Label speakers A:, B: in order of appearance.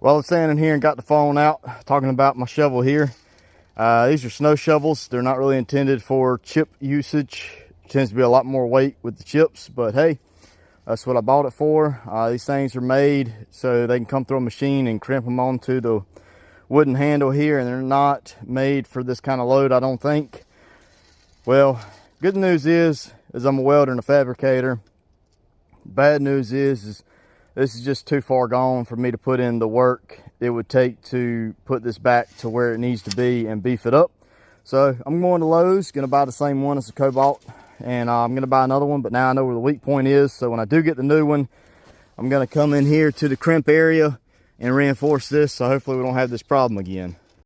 A: Well, I'm standing here and got the phone out talking about my shovel here. These are snow shovels. They're not really intended for chip usage. It tends to be a lot more weight with the chips, but hey, that's what I bought it for. These things are made so they can come through a machine and crimp them onto the wooden handle here, and they're not made for this kind of load, I don't think. Well, good news is I'm a welder and a fabricator. Bad news is this is just too far gone for me to put in the work it would take to put this back to where it needs to be and beef it up. So I'm going to Lowe's, gonna buy the same one as the Cobalt, and I'm gonna buy another one, but now I know where the weak point is. So when I do get the new one, I'm gonna come in here to the crimp area and reinforce this, so hopefully we don't have this problem again.